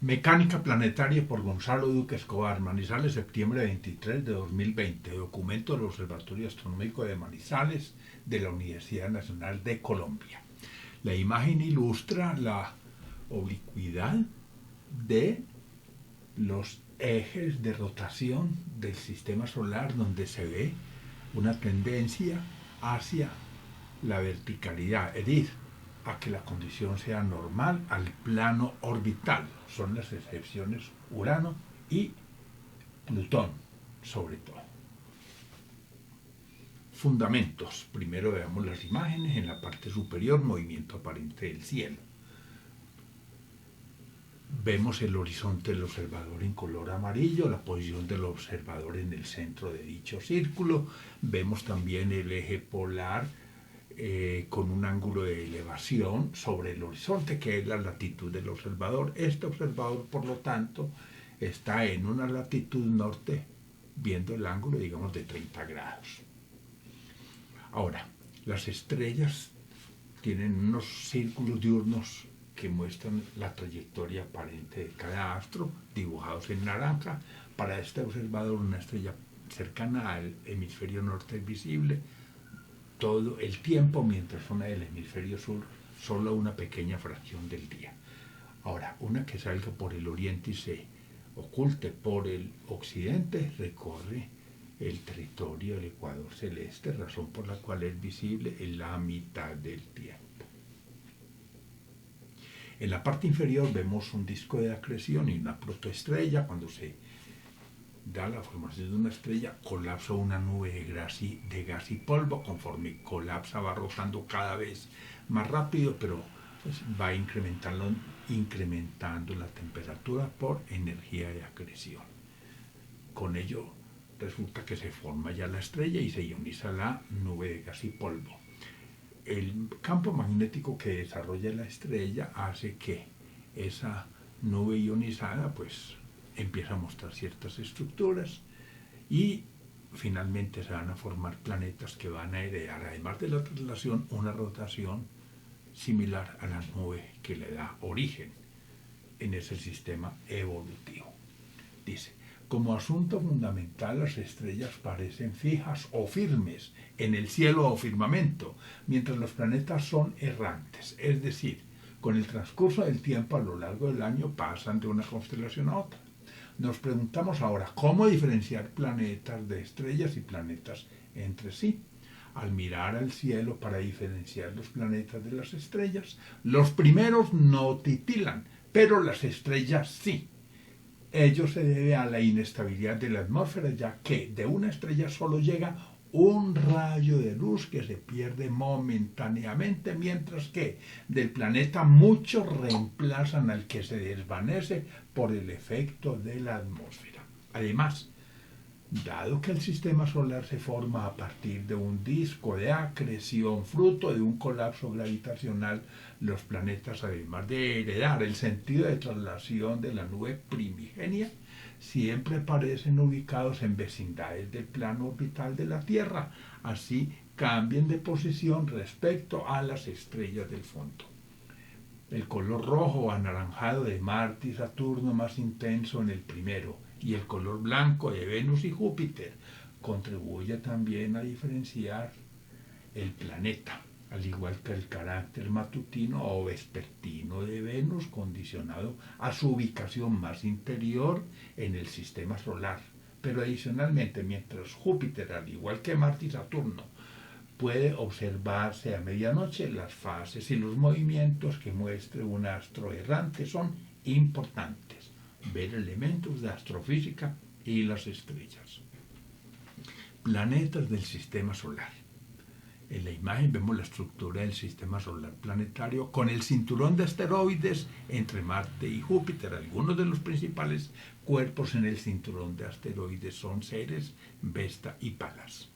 Mecánica Planetaria por Gonzalo Duque Escobar, Manizales, septiembre 23 de 2020. Documento del Observatorio Astronómico de Manizales de la Universidad Nacional de Colombia. La imagen ilustra la oblicuidad de los ejes de rotación del sistema solar, donde se ve una tendencia hacia la verticalidad, es decir, a que la condición sea normal al plano orbital. Son las excepciones Urano y Plutón, sobre todo. Fundamentos. Primero veamos las imágenes. En la parte superior, movimiento aparente del cielo. Vemos el horizonte del observador en color amarillo, la posición del observador en el centro de dicho círculo. Vemos también el eje polar con un ángulo de elevación sobre el horizonte, que es la latitud del observador. Este observador, por lo tanto, está en una latitud norte, viendo el ángulo, digamos, de 30 grados. Ahora, las estrellas tienen unos círculos diurnos que muestran la trayectoria aparente de cada astro, dibujados en naranja. Para este observador, una estrella cercana al hemisferio norte es visible todo el tiempo, mientras una del hemisferio sur solo una pequeña fracción del día. Ahora, una que salga por el oriente y se oculte por el occidente recorre el territorio del ecuador celeste, razón por la cual es visible en la mitad del tiempo. En la parte inferior vemos un disco de acreción y una protoestrella. Cuando se da la formación de una estrella, colapsa una nube de gas y polvo. Conforme colapsa va rotando cada vez más rápido, pero pues va incrementando la temperatura por energía de acreción. Con ello resulta que se forma ya la estrella y se ioniza la nube de gas y polvo. El campo magnético que desarrolla la estrella hace que esa nube ionizada pues empieza a mostrar ciertas estructuras y finalmente se van a formar planetas que van a heredar, además de la traslación, una rotación similar a la nube que le da origen en ese sistema evolutivo. Dice, como asunto fundamental, las estrellas parecen fijas o firmes en el cielo o firmamento, mientras los planetas son errantes, es decir, con el transcurso del tiempo a lo largo del año pasan de una constelación a otra. Nos preguntamos ahora cómo diferenciar planetas de estrellas y planetas entre sí. Al mirar al cielo para diferenciar los planetas de las estrellas, los primeros no titilan, pero las estrellas sí. Ello se debe a la inestabilidad de la atmósfera, ya que de una estrella solo llega un rayo de luz que se pierde momentáneamente, mientras que del planeta muchos reemplazan al que se desvanece por el efecto de la atmósfera. Además, dado que el sistema solar se forma a partir de un disco de acreción fruto de un colapso gravitacional, los planetas, además de heredar el sentido de traslación de la nube primigenia, siempre parecen ubicados en vecindades del plano orbital de la Tierra, así cambian de posición respecto a las estrellas del fondo. El color rojo o anaranjado de Marte y Saturno más intenso en el primero, y el color blanco de Venus y Júpiter contribuye también a diferenciar el planeta, al igual que el carácter matutino o vespertino de Venus, condicionado a su ubicación más interior en el sistema solar. Pero adicionalmente, mientras Júpiter, al igual que Marte y Saturno, puede observarse a medianoche, las fases y los movimientos que muestre un astro errante son importantes. Ver elementos de astrofísica y las estrellas. Planetas del sistema solar. En la imagen vemos la estructura del sistema solar planetario con el cinturón de asteroides entre Marte y Júpiter. Algunos de los principales cuerpos en el cinturón de asteroides son Ceres, Vesta y Palas.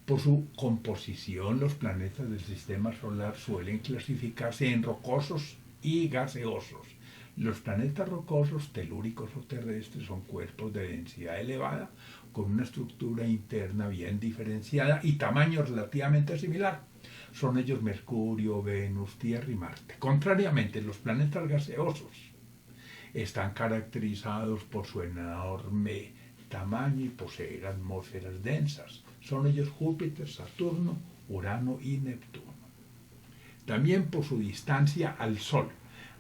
Por su composición, los planetas del sistema solar suelen clasificarse en rocosos y gaseosos. Los planetas rocosos, telúricos o terrestres, son cuerpos de densidad elevada, con una estructura interna bien diferenciada y tamaño relativamente similar. Son ellos Mercurio, Venus, Tierra y Marte. Contrariamente, los planetas gaseosos están caracterizados por su enorme tamaño y poseer atmósferas densas. Son ellos Júpiter, Saturno, Urano y Neptuno. También por su distancia al Sol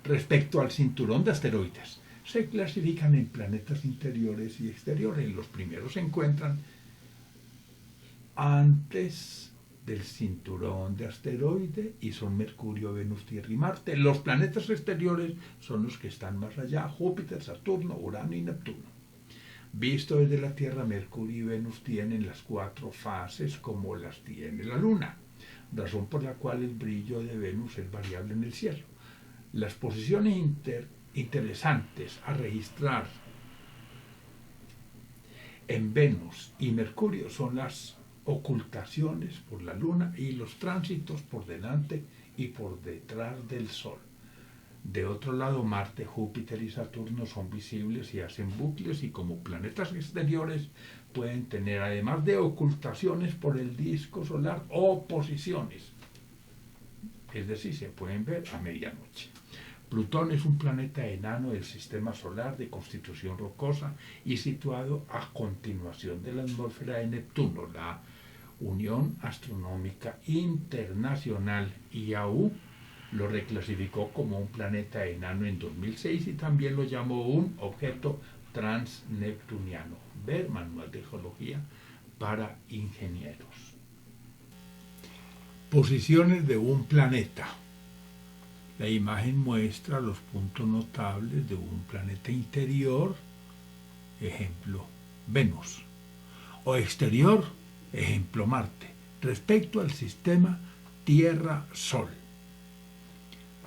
respecto al cinturón de asteroides. Se clasifican en planetas interiores y exteriores. Los primeros se encuentran antes del cinturón de asteroides y son Mercurio, Venus, Tierra y Marte. Los planetas exteriores son los que están más allá: Júpiter, Saturno, Urano y Neptuno. Visto desde la Tierra, Mercurio y Venus tienen las 4 fases como las tiene la Luna, razón por la cual el brillo de Venus es variable en el cielo. Las posiciones interesantes a registrar en Venus y Mercurio son las ocultaciones por la Luna y los tránsitos por delante y por detrás del Sol. De otro lado, Marte, Júpiter y Saturno son visibles y hacen bucles, y como planetas exteriores pueden tener, además de ocultaciones por el disco solar, oposiciones. Es decir, se pueden ver a medianoche. Plutón es un planeta enano del sistema solar de constitución rocosa y situado a continuación de la atmósfera de Neptuno. La Unión Astronómica Internacional, IAU, lo reclasificó como un planeta enano en 2006 y también lo llamó un objeto transneptuniano. Ver Manual de Geología para Ingenieros. Posiciones de un planeta. La imagen muestra los puntos notables de un planeta interior, ejemplo Venus, o exterior, ejemplo Marte, respecto al sistema Tierra-Sol.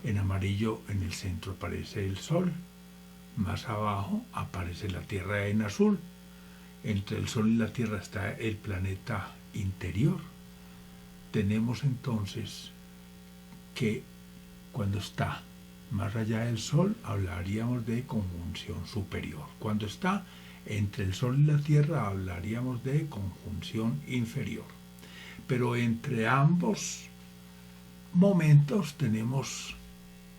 En amarillo en el centro aparece el Sol, más abajo aparece la Tierra en azul. Entre el Sol y la Tierra está el planeta interior. Tenemos entonces que cuando está más allá del Sol hablaríamos de conjunción superior. Cuando está entre el Sol y la Tierra hablaríamos de conjunción inferior. Pero entre ambos momentos tenemos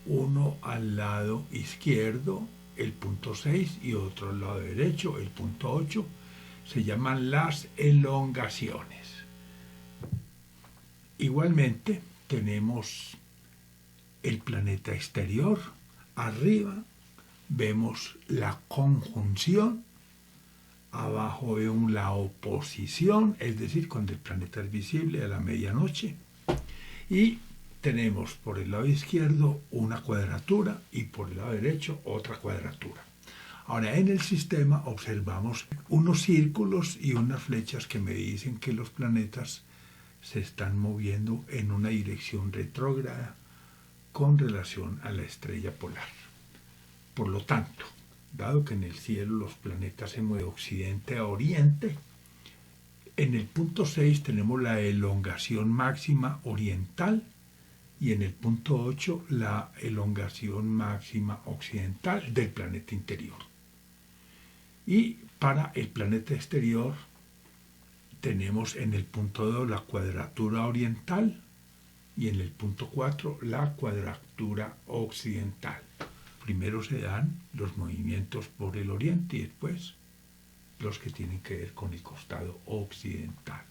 uno al lado izquierdo, el punto 6, y otro al lado derecho, el punto 8. Se llaman las elongaciones. Igualmente tenemos el planeta exterior. Arriba vemos la conjunción, abajo vemos la oposición, es decir, cuando el planeta es visible a la medianoche, y tenemos por el lado izquierdo una cuadratura y por el lado derecho otra cuadratura. Ahora, en el sistema observamos unos círculos y unas flechas que me dicen que los planetas se están moviendo en una dirección retrógrada con relación a la estrella polar. Por lo tanto, dado que en el cielo los planetas se mueven de occidente a oriente, en el punto 6 tenemos la elongación máxima oriental y en el punto 8 la elongación máxima occidental del planeta interior. Y para el planeta exterior tenemos en el punto 2 la cuadratura oriental y en el punto 4 la cuadratura occidental. Primero se dan los movimientos por el oriente y después los que tienen que ver con el costado occidental.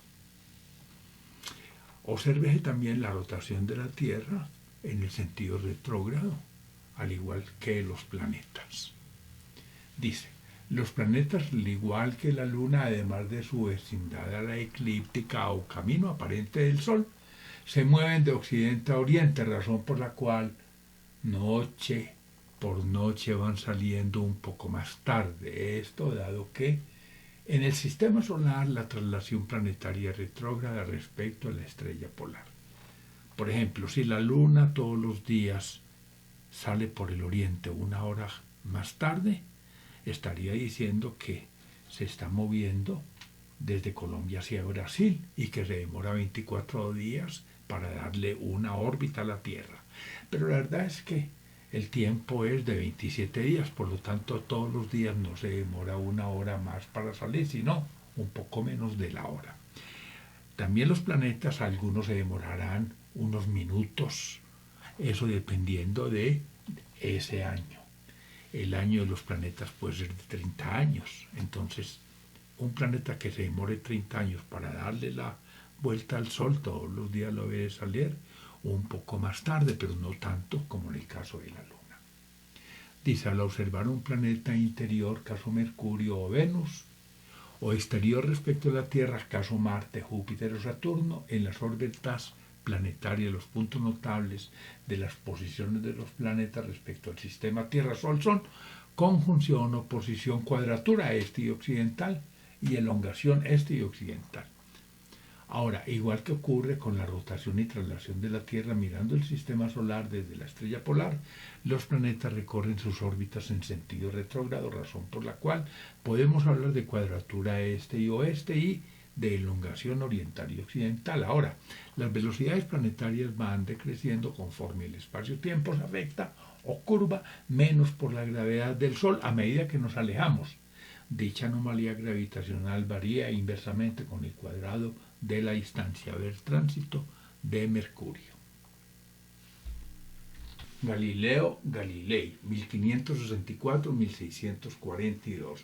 Obsérvese también la rotación de la Tierra en el sentido retrógrado, al igual que los planetas. Dice, los planetas, al igual que la Luna, además de su vecindad a la eclíptica o camino aparente del Sol, se mueven de occidente a oriente, razón por la cual noche por noche van saliendo un poco más tarde. Esto dado que en el sistema solar la traslación planetaria es retrógrada respecto a la estrella polar. Por ejemplo, si la Luna todos los días sale por el oriente una hora más tarde, estaría diciendo que se está moviendo desde Colombia hacia Brasil y que se demora 24 días para darle una órbita a la Tierra. Pero la verdad es que el tiempo es de 27 días, por lo tanto todos los días no se demora una hora más para salir, sino un poco menos de la hora. También los planetas, algunos se demorarán unos minutos, eso dependiendo de ese año. el año de los planetas puede ser de 30 años. Entonces, un planeta que se demore 30 años para darle la vuelta al Sol, todos los días lo ve salir, un poco más tarde, pero no tanto como en el caso de la Luna. Dice, al observar un planeta interior, caso Mercurio o Venus, o exterior respecto a la Tierra, caso Marte, Júpiter o Saturno, en las órbitas planetarias, los puntos notables de las posiciones de los planetas respecto al sistema Tierra-Sol son conjunción, oposición, cuadratura este y occidental y elongación este y occidental. Ahora, igual que ocurre con la rotación y traslación de la Tierra mirando el sistema solar desde la estrella polar, los planetas recorren sus órbitas en sentido retrógrado, razón por la cual podemos hablar de cuadratura este y oeste y de elongación oriental y occidental. Ahora, las velocidades planetarias van decreciendo conforme el espacio-tiempo se afecta o curva menos por la gravedad del Sol a medida que nos alejamos. Dicha anomalía gravitacional varía inversamente con el cuadrado de la distancia del tránsito de Mercurio. Galileo Galilei, 1564-1642.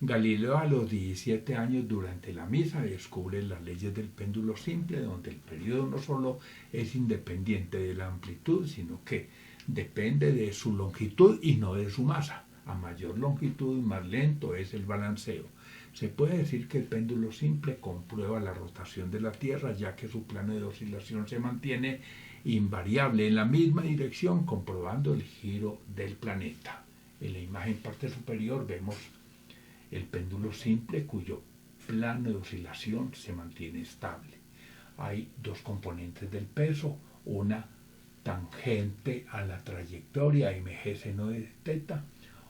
Galileo a los 17 años durante la misa descubre las leyes del péndulo simple, donde el periodo no solo es independiente de la amplitud, sino que depende de su longitud y no de su masa. A mayor longitud, más lento es el balanceo. Se puede decir que el péndulo simple comprueba la rotación de la Tierra, ya que su plano de oscilación se mantiene invariable en la misma dirección, comprobando el giro del planeta. En la imagen parte superior vemos el péndulo simple cuyo plano de oscilación se mantiene estable. Hay dos componentes del peso, una tangente a la trayectoria mg seno de teta,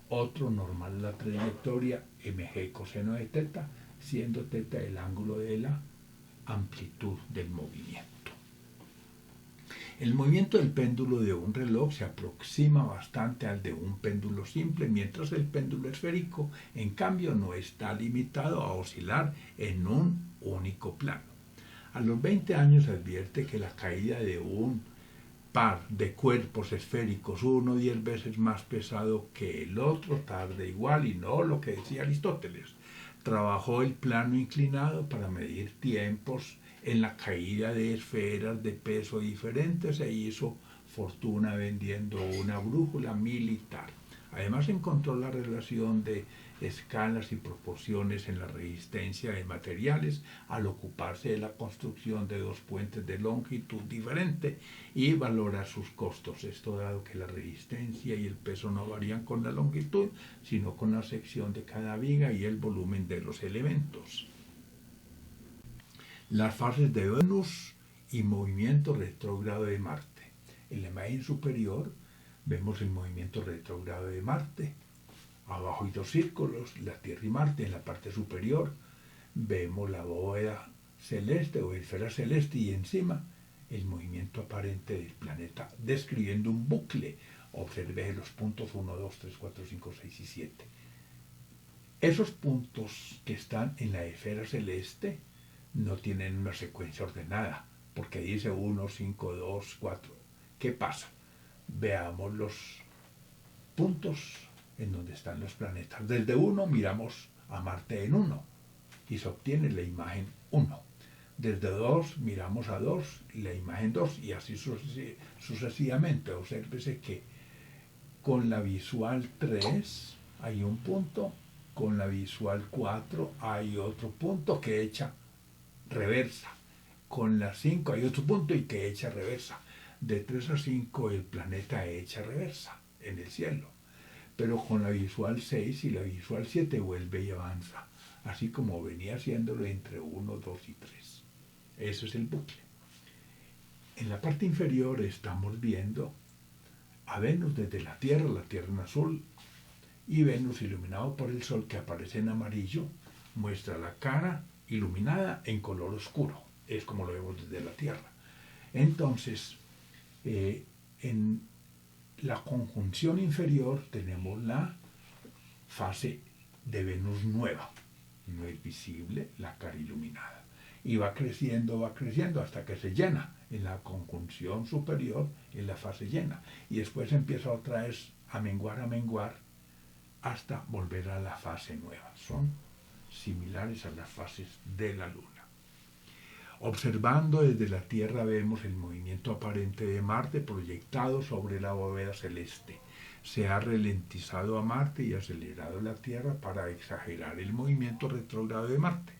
otro normal a la trayectoria mg coseno de teta, siendo teta el ángulo de la amplitud del movimiento. El movimiento del péndulo de un reloj se aproxima bastante al de un péndulo simple, mientras el péndulo esférico, en cambio, no está limitado a oscilar en un único plano. A los 20 años se advierte que la caída de un par de cuerpos esféricos, uno 10 veces más pesado que el otro, tarda igual, y no lo que decía Aristóteles. Trabajó el plano inclinado para medir tiempos en la caída de esferas de peso diferentes e hizo fortuna vendiendo una brújula militar. Además encontró la relación de escalas y proporciones en la resistencia de materiales al ocuparse de la construcción de dos puentes de longitud diferente y valorar sus costos. Esto dado que la resistencia y el peso no varían con la longitud, sino con la sección de cada viga y el volumen de los elementos. Las fases de Venus y movimiento retrógrado de Marte. En la imagen superior vemos el movimiento retrógrado de Marte. Abajo hay dos círculos, la Tierra y Marte. En la parte superior vemos la bóveda celeste o esfera celeste y encima el movimiento aparente del planeta, describiendo un bucle. Observe los puntos 1, 2, 3, 4, 5, 6 y 7. Esos puntos que están en la esfera celeste no tienen una secuencia ordenada, porque dice 1, 5, 2, 4. ¿Qué pasa? Veamos los puntos en donde están los planetas. Desde 1 miramos a Marte en 1 y se obtiene la imagen 1. Desde 2 miramos a 2 y la imagen 2 y así sucesivamente. Obsérvese que con la visual 3 hay un punto, con la visual 4 hay otro punto que echa reversa. Con la 5 hay otro punto y que echa reversa. De 3 a 5 el planeta echa reversa en el cielo. Pero con la visual 6 y la visual 7 vuelve y avanza, así como venía haciéndolo entre 1, 2 y 3. Ese es el bucle. En la parte inferior estamos viendo a Venus desde la Tierra en azul, y Venus iluminado por el Sol, que aparece en amarillo, muestra la cara iluminada en color oscuro. Es como lo vemos desde la Tierra. Entonces, en la conjunción inferior tenemos la fase de Venus nueva. No es visible la cara iluminada. Y va creciendo hasta que se llena. En la conjunción superior, en la fase llena. Y después empieza otra vez a menguar, hasta volver a la fase nueva. Son similares a las fases de la Luna. Observando desde la Tierra vemos el movimiento aparente de Marte proyectado sobre la bóveda celeste. Se ha ralentizado a Marte y acelerado la Tierra para exagerar el movimiento retrógrado de Marte.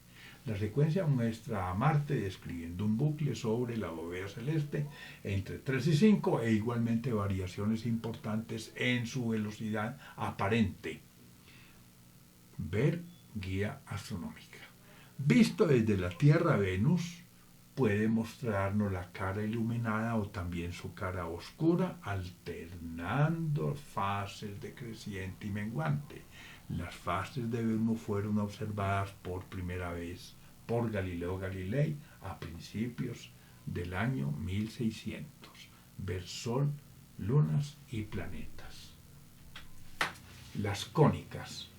La secuencia muestra a Marte describiendo un bucle sobre la bóveda celeste entre 3 y 5 e igualmente variaciones importantes en su velocidad aparente. Ver guía astronómica. Visto desde la Tierra, Venus puede mostrarnos la cara iluminada o también su cara oscura, alternando fases de creciente y menguante. Las fases de Venus fueron observadas por primera vez por Galileo Galilei a principios del año 1600. Ver Sol, lunas y planetas. Las cónicas.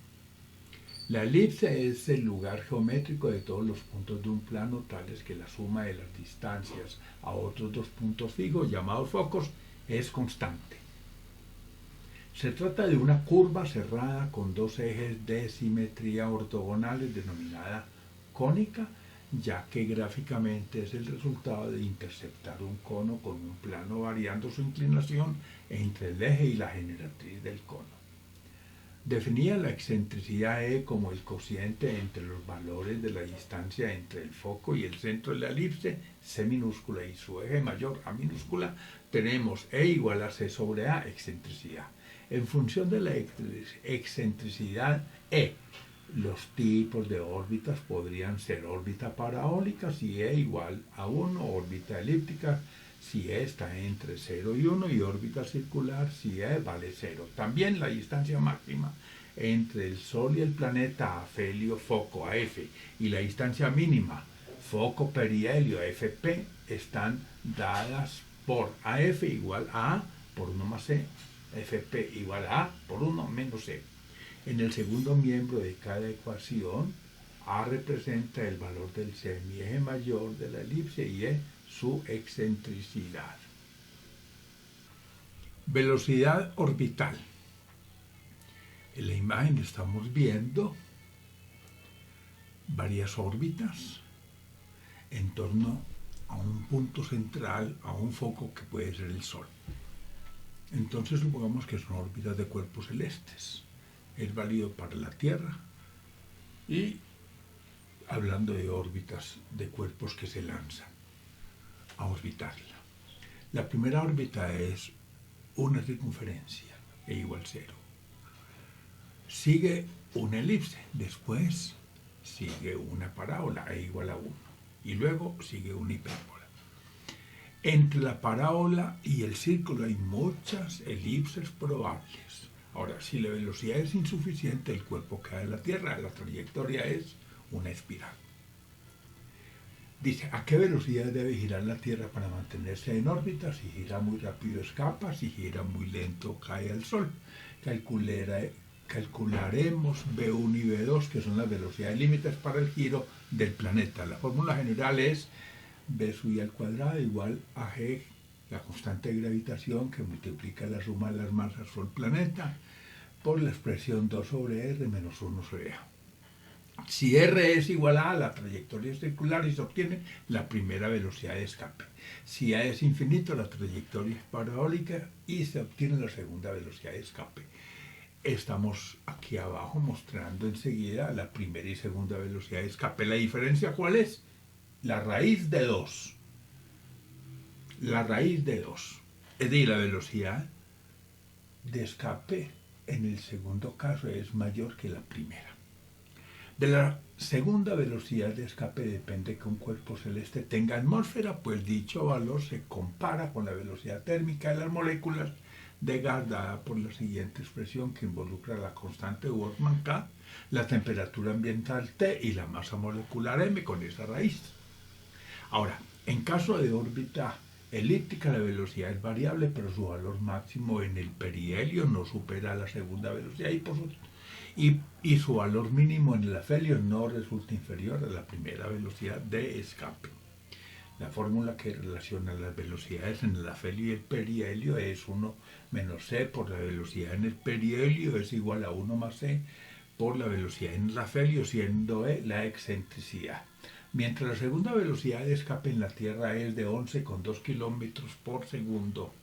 La elipse es el lugar geométrico de todos los puntos de un plano tales que la suma de las distancias a otros dos puntos fijos llamados focos es constante. Se trata de una curva cerrada con dos ejes de simetría ortogonales denominada cónica, ya que gráficamente es el resultado de interceptar un cono con un plano variando su inclinación entre el eje y la generatriz del cono. Definía la excentricidad E como el cociente entre los valores de la distancia entre el foco y el centro de la elipse, C minúscula, y su eje mayor, A minúscula. Tenemos E igual a C sobre A, excentricidad. En función de la excentricidad E, los tipos de órbitas podrían ser órbita paraabólica si E igual a 1, órbita elíptica si E está entre 0 y 1 y órbita circular si E vale 0. También la distancia máxima entre el Sol y el planeta afelio foco AF y la distancia mínima foco perihelio FP están dadas por AF igual a A por 1 más C, FP igual a A por 1 menos C. En el segundo miembro de cada ecuación, A representa el valor del semieje mayor de la elipse y E su excentricidad. Velocidad orbital. En la imagen estamos viendo varias órbitas en torno a un punto central, a un foco que puede ser el Sol. Entonces supongamos que son órbitas de cuerpos celestes. Es válido para la Tierra y hablando de órbitas de cuerpos que se lanzan a orbitarla. La primera órbita es una circunferencia, E igual 0. Sigue una elipse, después sigue una parábola, E igual a 1. Y luego sigue una hipérbola. Entre la parábola y el círculo hay muchas elipses probables. Ahora, si la velocidad es insuficiente, el cuerpo cae en la Tierra, la trayectoria es una espiral. Dice, ¿a qué velocidad debe girar la Tierra para mantenerse en órbita? Si gira muy rápido escapa, si gira muy lento cae al Sol. Calcularemos B1 y B2, que son las velocidades límites para el giro del planeta. La fórmula general es B sub I al cuadrado igual a G, la constante de gravitación que multiplica la suma de las masas Sol-planeta, por la expresión 2 sobre R menos 1 sobre A. Si R es igual a la trayectoria es circular y se obtiene la primera velocidad de escape. Si A es infinito, la trayectoria es parabólica y se obtiene la segunda velocidad de escape. Estamos aquí abajo mostrando enseguida la primera y segunda velocidad de escape. ¿La diferencia cuál es? La raíz de 2. La raíz de 2. Es decir, la velocidad de escape en el segundo caso es mayor que la primera. De la segunda velocidad de escape depende que un cuerpo celeste tenga atmósfera, pues dicho valor se compara con la velocidad térmica de las moléculas de gas dada por la siguiente expresión que involucra la constante de Boltzmann K, la temperatura ambiental T y la masa molecular M con esa raíz. Ahora, en caso de órbita elíptica la velocidad es variable, pero su valor máximo en el perihelio no supera la segunda velocidad y su valor mínimo en el afelio no resulta inferior a la primera velocidad de escape. La fórmula que relaciona las velocidades en el afelio y el perihelio es 1 menos c por la velocidad en el perihelio es igual a 1 más c por la velocidad en el afelio, siendo e la excentricidad. Mientras la segunda velocidad de escape en la Tierra es de 11,2 kilómetros por segundo,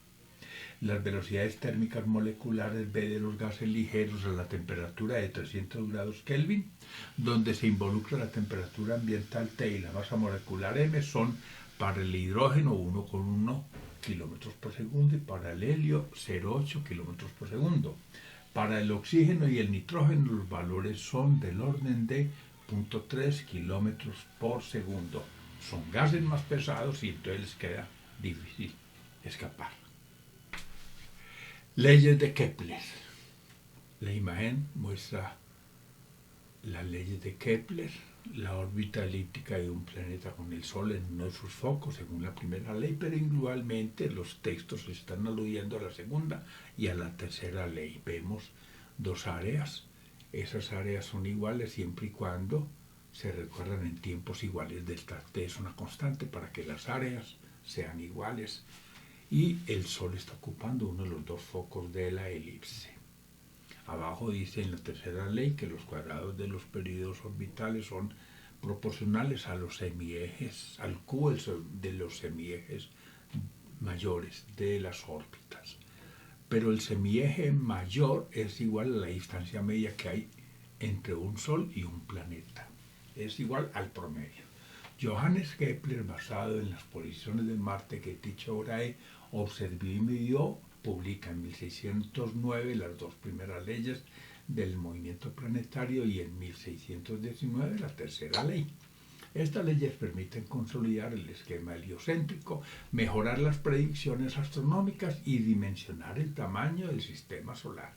las velocidades térmicas moleculares B de los gases ligeros a la temperatura de 300 grados Kelvin, donde se involucra la temperatura ambiental T y la masa molecular M, son para el hidrógeno 1,1 kilómetros por segundo y para el helio 0,8 kilómetros por segundo. Para el oxígeno y el nitrógeno los valores son del orden de 0,3 kilómetros por segundo. Son gases más pesados y entonces les queda difícil escapar. Leyes de Kepler. La imagen muestra las leyes de Kepler, la órbita elíptica de un planeta con el Sol en uno de sus focos, según la primera ley, pero igualmente los textos están aludiendo a la segunda y a la tercera ley. Vemos dos áreas. Esas áreas son iguales siempre y cuando se recorran en tiempos iguales. Delta T es una constante para que las áreas sean iguales. Y el Sol está ocupando uno de los dos focos de la elipse. Abajo dice en la tercera ley que los cuadrados de los períodos orbitales son proporcionales a los semiejes, al cubo de los semiejes mayores de las órbitas. Pero el semieje mayor es igual a la distancia media que hay entre un Sol y un planeta. Es igual al promedio. Johannes Kepler, basado en las posiciones de Marte que Tycho Brahe observó y midió, publica en 1609 las dos primeras leyes del movimiento planetario y en 1619 la tercera ley. Estas leyes permiten consolidar el esquema heliocéntrico, mejorar las predicciones astronómicas y dimensionar el tamaño del sistema solar.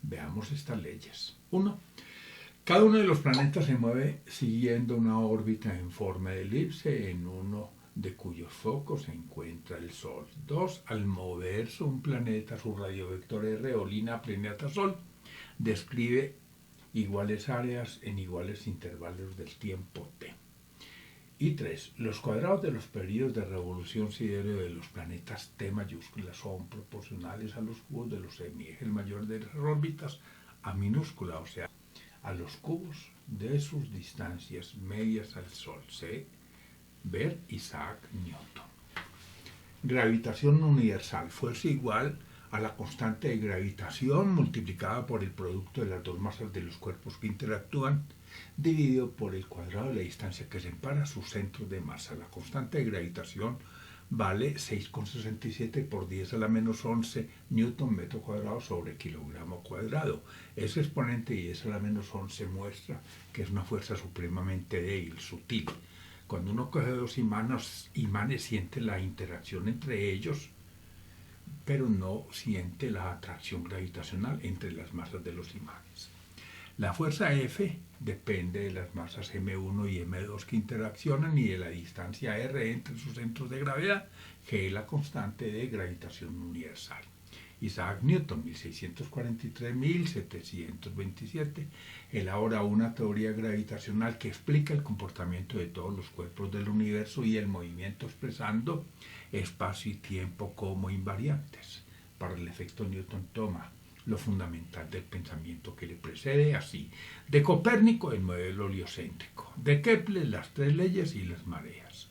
Veamos estas leyes. 1. Cada uno de los planetas se mueve siguiendo una órbita en forma de elipse en uno de cuyos focos se encuentra el Sol. 2. Al moverse un planeta, su radiovector R o línea planeta-Sol describe iguales áreas en iguales intervalos del tiempo T. Y 3. Los cuadrados de los periodos de revolución sideral de los planetas T mayúscula son proporcionales a los cubos de los semiejes mayores de las órbitas a minúscula, o sea, a los cubos de sus distancias medias al Sol. Ver Isaac Newton. Gravitación universal. Fuerza igual a la constante de gravitación multiplicada por el producto de las dos masas de los cuerpos que interactúan, dividido por el cuadrado de la distancia que separa sus centros de masa. La constante de gravitación vale 6,67 por 10 a la menos 11 newton metro cuadrado sobre kilogramo cuadrado. Ese exponente 10 a la menos 11 muestra que es una fuerza supremamente débil, sutil. Cuando uno coge dos imanes siente la interacción entre ellos, pero no siente la atracción gravitacional entre las masas de los imanes. La fuerza F depende de las masas M1 y M2 que interaccionan y de la distancia R entre sus centros de gravedad, que es la constante de gravitación universal. Isaac Newton, 1643-1727, elabora una teoría gravitacional que explica el comportamiento de todos los cuerpos del universo y el movimiento expresando espacio y tiempo como invariantes. Para el efecto Newton toma lo fundamental del pensamiento que le precede, así: de Copérnico, el modelo heliocéntrico; de Kepler, las tres leyes y las mareas;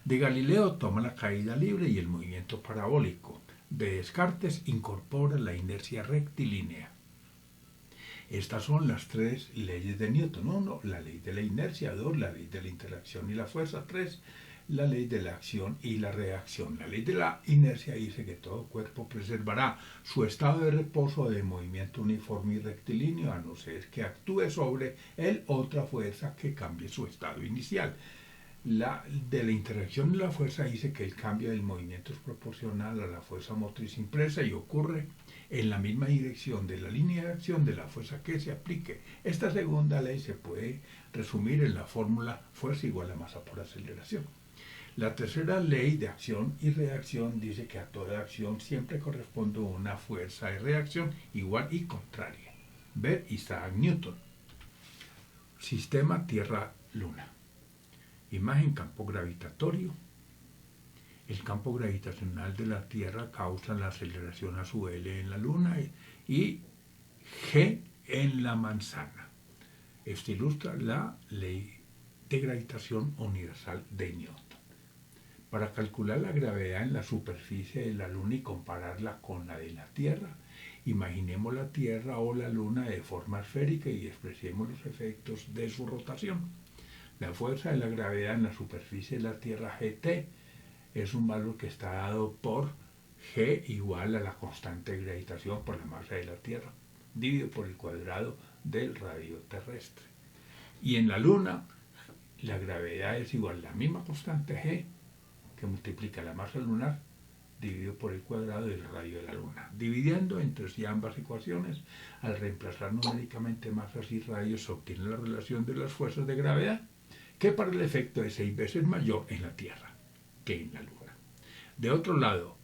de Galileo toma la caída libre y el movimiento parabólico; de Descartes incorpora la inercia rectilínea. Estas son las tres leyes de Newton. 1, la ley de la inercia; 2, la ley de la interacción y la fuerza; 3, la ley de la acción y la reacción. La ley de la inercia dice que todo cuerpo preservará su estado de reposo o de movimiento uniforme y rectilíneo, a no ser que actúe sobre él otra fuerza que cambie su estado inicial. La de la interacción y la fuerza dice que el cambio del movimiento es proporcional a la fuerza motriz impresa y ocurre en la misma dirección de la línea de acción de la fuerza que se aplique. Esta segunda ley se puede resumir en la fórmula fuerza igual a masa por aceleración. La tercera ley de acción y reacción dice que a toda acción siempre corresponde una fuerza de reacción igual y contraria. Ver Isaac Newton. Sistema Tierra-Luna. Imagen campo gravitatorio. El campo gravitacional de la Tierra causa la aceleración a su L en la Luna y G en la manzana. Esto ilustra la ley de gravitación universal de Newton. Para calcular la gravedad en la superficie de la Luna y compararla con la de la Tierra, imaginemos la Tierra o la Luna de forma esférica y expresemos los efectos de su rotación. La fuerza de la gravedad en la superficie de la Tierra, Gt, es un valor que está dado por G igual a la constante de gravitación por la masa de la Tierra, dividido por el cuadrado del radio terrestre. Y en la Luna, la gravedad es igual a la misma constante G que multiplica la masa lunar dividido por el cuadrado del radio de la Luna. Dividiendo entre sí ambas ecuaciones, al reemplazar numéricamente masas y radios, se obtiene la relación de las fuerzas de gravedad, que para el efecto es 6 veces mayor en la Tierra que en la Luna. De otro lado,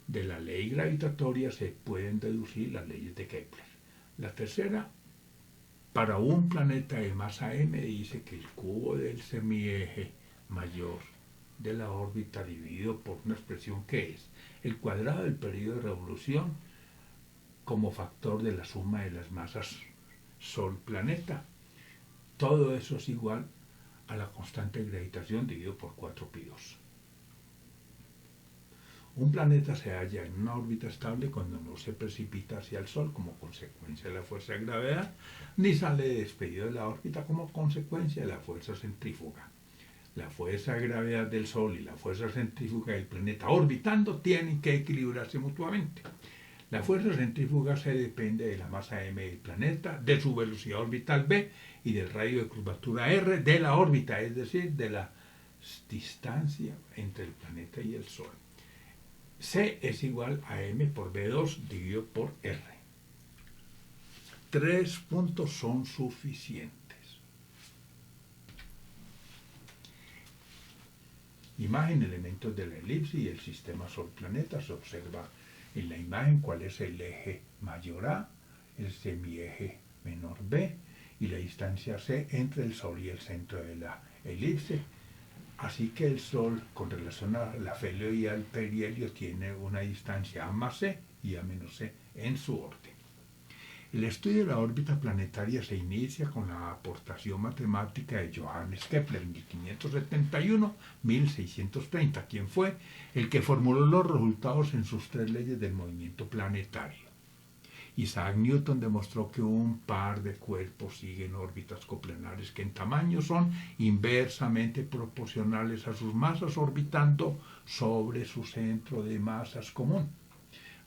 de la ley gravitatoria se pueden deducir las leyes de Kepler. La tercera, para un planeta de masa m, dice que el cubo del semieje mayor de la órbita dividido por una expresión que es el cuadrado del periodo de revolución como factor de la suma de las masas Sol-planeta. Todo eso es igual a la constante de gravitación dividido por 4π2. Un planeta se halla en una órbita estable cuando no se precipita hacia el Sol como consecuencia de la fuerza de gravedad, ni sale despedido de la órbita como consecuencia de la fuerza centrífuga. La fuerza de gravedad del Sol y la fuerza centrífuga del planeta orbitando tienen que equilibrarse mutuamente. La fuerza centrífuga se depende de la masa m del planeta, de su velocidad orbital v y del radio de curvatura r de la órbita, es decir, de la distancia entre el planeta y el Sol. C es igual a m por v2 dividido por r. 3 puntos son suficientes. Imagen elementos de la elipse y el sistema Sol-planeta. Se observa en la imagen cuál es el eje mayor A, el semieje menor B y la distancia C entre el Sol y el centro de la elipse. Así que el Sol, con relación al afelio y al perihelio, tiene una distancia A más C y A menos C en su orden. El estudio de la órbita planetaria se inicia con la aportación matemática de Johannes Kepler en 1571-1630, quien fue el que formuló los resultados en sus 3 leyes del movimiento planetario. Isaac Newton demostró que un par de cuerpos siguen órbitas coplanares que en tamaño son inversamente proporcionales a sus masas orbitando sobre su centro de masas común.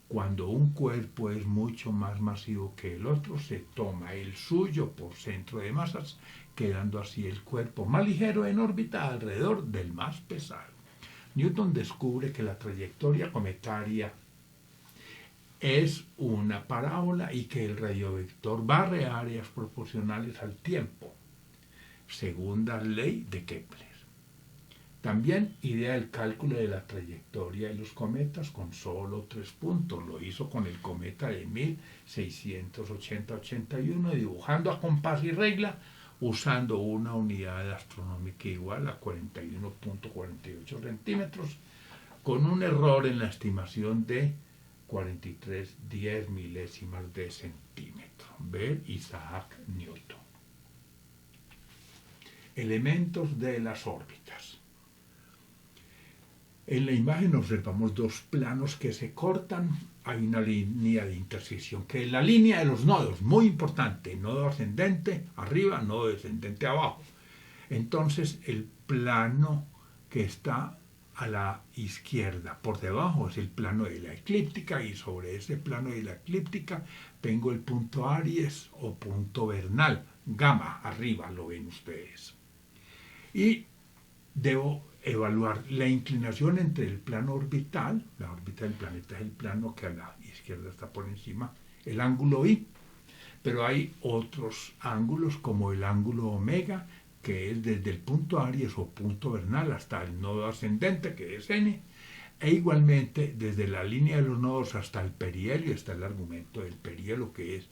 Cuando un cuerpo es mucho más masivo que el otro, se toma el suyo por centro de masas, quedando así el cuerpo más ligero en órbita alrededor del más pesado. Newton descubre que la trayectoria cometaria es una parábola y que el radiovector barre áreas proporcionales al tiempo. Segunda ley de Kepler. También idea el cálculo de la trayectoria de los cometas con solo 3 puntos. Lo hizo con el cometa de 1680-81, dibujando a compás y regla, usando una unidad astronómica igual a 41.48 centímetros, con un error en la estimación de 43/10 milésimas de centímetro. Ver Isaac Newton. Elementos de las órbitas. En la imagen observamos 2 planos que se cortan. Hay una línea de intersección que es la línea de los nodos, muy importante, nodo ascendente arriba, nodo descendente abajo. Entonces el plano que está a la izquierda por debajo es el plano de la eclíptica y sobre ese plano de la eclíptica tengo el punto Aries o punto vernal, gamma, arriba lo ven ustedes. Y debo evaluar la inclinación entre el plano orbital, la órbita del planeta es el plano que a la izquierda está por encima, el ángulo I, pero hay otros ángulos como el ángulo omega, que es desde el punto Aries o punto vernal hasta el nodo ascendente, que es N, e igualmente desde la línea de los nodos hasta el perihelio, está el argumento del perihelio, que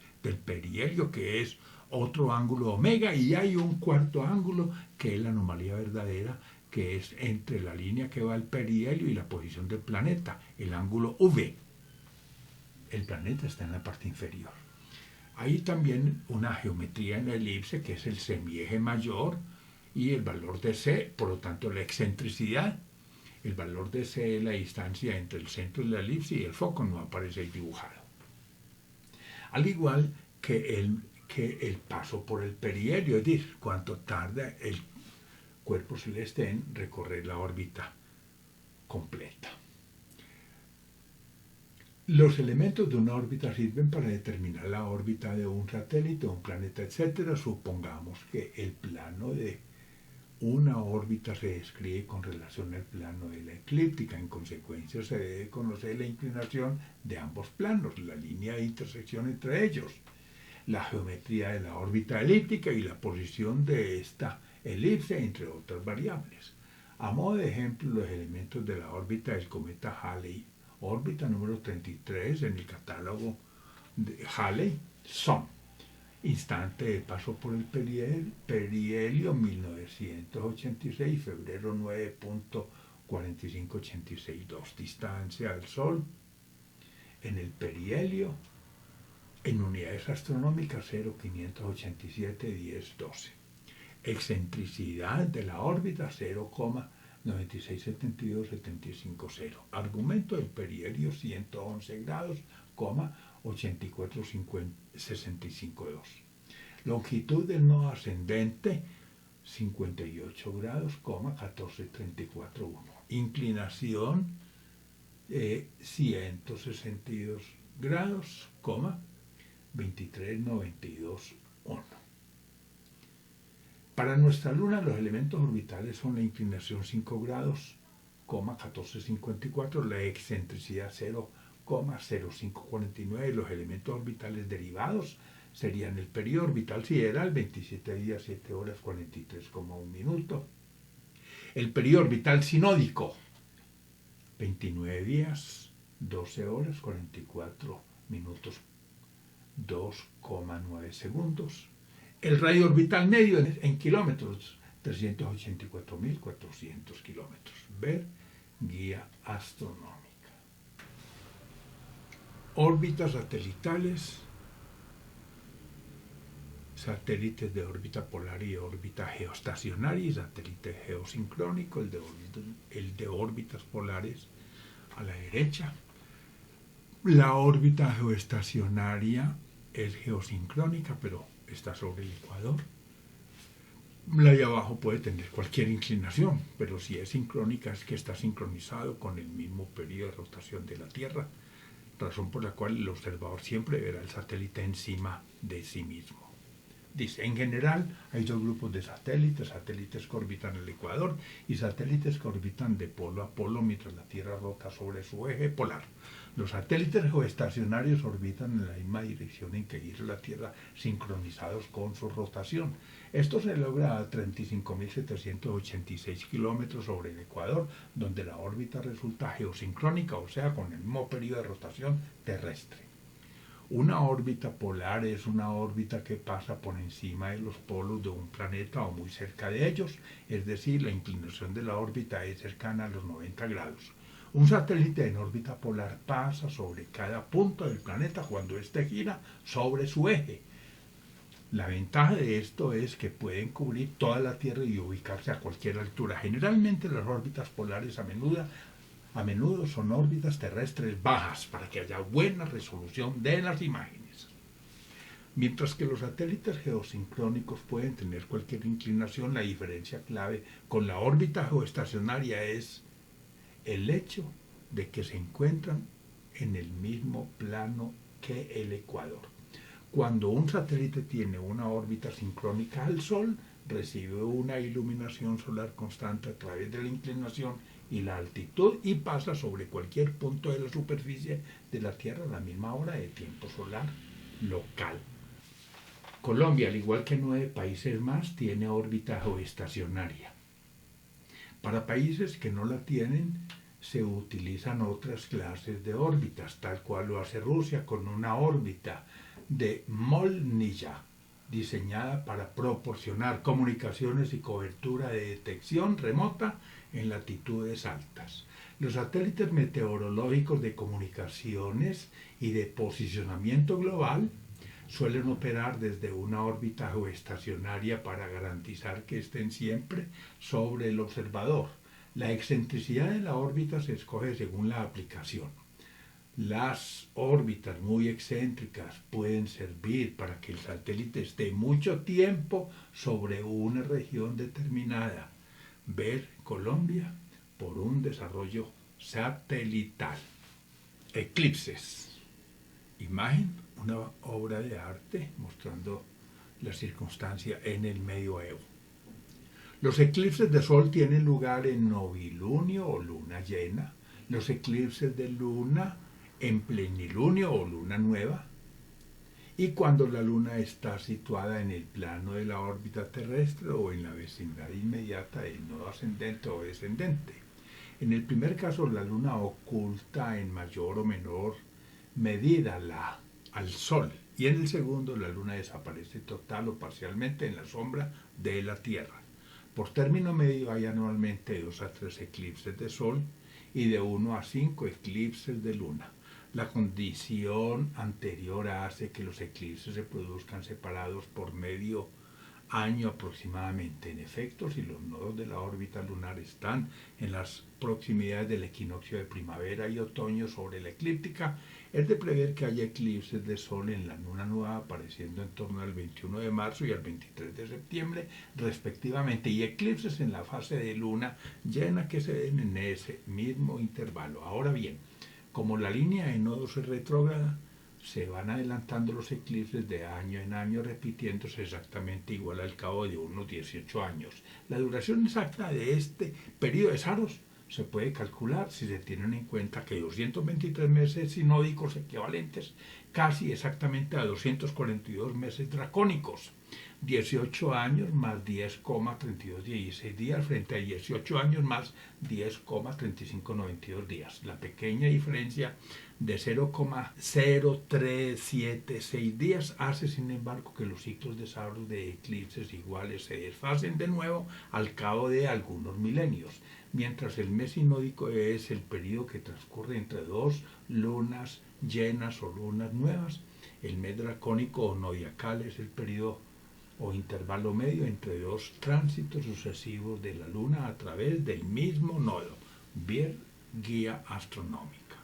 es otro ángulo omega, y hay un cuarto ángulo que es la anomalía verdadera, que es entre la línea que va al perihelio y la posición del planeta, el ángulo V. El planeta está en la parte inferior. Hay también una geometría en la elipse que es el semieje mayor y el valor de C, por lo tanto la excentricidad. El valor de C es la distancia entre el centro de la elipse y el foco, no aparece ahí dibujado. Al igual que el paso por el perihelio, es decir, cuánto tarda el cuerpo celeste en recorrer la órbita completa. Los elementos de una órbita sirven para determinar la órbita de un satélite, un planeta, etc. Supongamos que el plano de una órbita se describe con relación al plano de la eclíptica. En consecuencia, se debe conocer la inclinación de ambos planos, la línea de intersección entre ellos, la geometría de la órbita elíptica y la posición de esta elipse, entre otras variables. A modo de ejemplo, los elementos de la órbita del cometa Halley, órbita número 33 en el catálogo de Halley, son: instante de paso por el perihelio 1986, febrero 9.45862, distancia al Sol en el perihelio en unidades astronómicas 0.587-1012. Excentricidad de la órbita 0,9672750. Argumento del perihelio 111 grados, 84,652. Longitud del nodo ascendente 58 grados, 14,341. Inclinación 162 grados, 23,921. Para nuestra Luna, los elementos orbitales son la inclinación 5 grados, 1454, la excentricidad 0,0549, los elementos orbitales derivados serían el periodo orbital sideral, 27 días, 7 horas, 43,1 minutos. El periodo orbital sinódico, 29 días, 12 horas, 44 minutos, 2,9 segundos. El radio orbital medio en kilómetros, 384.400 kilómetros. Ver guía astronómica. Órbitas satelitales, satélites de órbita polar y órbita geoestacionaria y satélite geosincrónico, el de órbitas polares a la derecha. La órbita geoestacionaria es geosincrónica, pero está sobre el ecuador. La de abajo puede tener cualquier inclinación, pero si es sincrónica es que está sincronizado con el mismo periodo de rotación de la Tierra, razón por la cual el observador siempre verá el satélite encima de sí mismo. Dice, en general hay dos grupos de satélites, satélites que orbitan el ecuador y satélites que orbitan de polo a polo mientras la Tierra rota sobre su eje polar. Los satélites geoestacionarios orbitan en la misma dirección en que gira la Tierra, sincronizados con su rotación. Esto se logra a 35.786 kilómetros sobre el ecuador, donde la órbita resulta geosincrónica, o sea, con el mismo periodo de rotación terrestre. Una órbita polar es una órbita que pasa por encima de los polos de un planeta o muy cerca de ellos, es decir, la inclinación de la órbita es cercana a los 90 grados. Un satélite en órbita polar pasa sobre cada punto del planeta cuando éste gira sobre su eje. La ventaja de esto es que pueden cubrir toda la Tierra y ubicarse a cualquier altura. Generalmente las órbitas polares a menudo son órbitas terrestres bajas para que haya buena resolución de las imágenes. Mientras que los satélites geosincrónicos pueden tener cualquier inclinación, la diferencia clave con la órbita geoestacionaria es el hecho de que se encuentran en el mismo plano que el ecuador. Cuando un satélite tiene una órbita sincrónica al Sol, recibe una iluminación solar constante a través de la inclinación y la altitud y pasa sobre cualquier punto de la superficie de la Tierra a la misma hora de tiempo solar local. Colombia, al igual que 9 países más, tiene órbita geoestacionaria. Para países que no la tienen, se utilizan otras clases de órbitas, tal cual lo hace Rusia con una órbita de Molniya, diseñada para proporcionar comunicaciones y cobertura de detección remota en latitudes altas. Los satélites meteorológicos de comunicaciones y de posicionamiento global suelen operar desde una órbita geoestacionaria para garantizar que estén siempre sobre el observador. La excentricidad de la órbita se escoge según la aplicación. Las órbitas muy excéntricas pueden servir para que el satélite esté mucho tiempo sobre una región determinada. Ver Colombia por un desarrollo satelital. Eclipses. Imagen, una obra de arte mostrando la circunstancia en el medioevo. Los eclipses de sol tienen lugar en novilunio o luna llena. Los eclipses de luna en plenilunio o luna nueva, y cuando la luna está situada en el plano de la órbita terrestre o en la vecindad inmediata del nodo ascendente o descendente. En el primer caso, la luna oculta en mayor o menor medida al sol, y en el segundo, la luna desaparece total o parcialmente en la sombra de la Tierra. Por término medio hay anualmente 2 a 3 eclipses de sol y de 1 a 5 eclipses de luna. La condición anterior hace que los eclipses se produzcan separados por medio año aproximadamente. En efecto, si los nodos de la órbita lunar están en las proximidades del equinoccio de primavera y otoño sobre la eclíptica, es de prever que haya eclipses de sol en la luna nueva apareciendo en torno al 21 de marzo y al 23 de septiembre respectivamente, y eclipses en la fase de luna llena que se den en ese mismo intervalo. Ahora bien, como la línea de nodos es retrógrada, se van adelantando los eclipses de año en año, repitiéndose exactamente igual al cabo de unos 18 años. La duración exacta de este periodo de Saros se puede calcular si se tienen en cuenta que 223 meses sinódicos equivalentes casi exactamente a 242 meses dracónicos. 18 años más 10,3216 días frente a 18 años más 10,3592 días. La pequeña diferencia de 0,0376 días hace, sin embargo, que los ciclos de Saros de eclipses iguales se desfasen de nuevo al cabo de algunos milenios, mientras el mes sinódico es el periodo que transcurre entre dos lunas llenas o lunas nuevas. El mes dracónico o zodiacal es el periodo o intervalo medio entre dos tránsitos sucesivos de la luna a través del mismo nodo. Ver guía astronómica.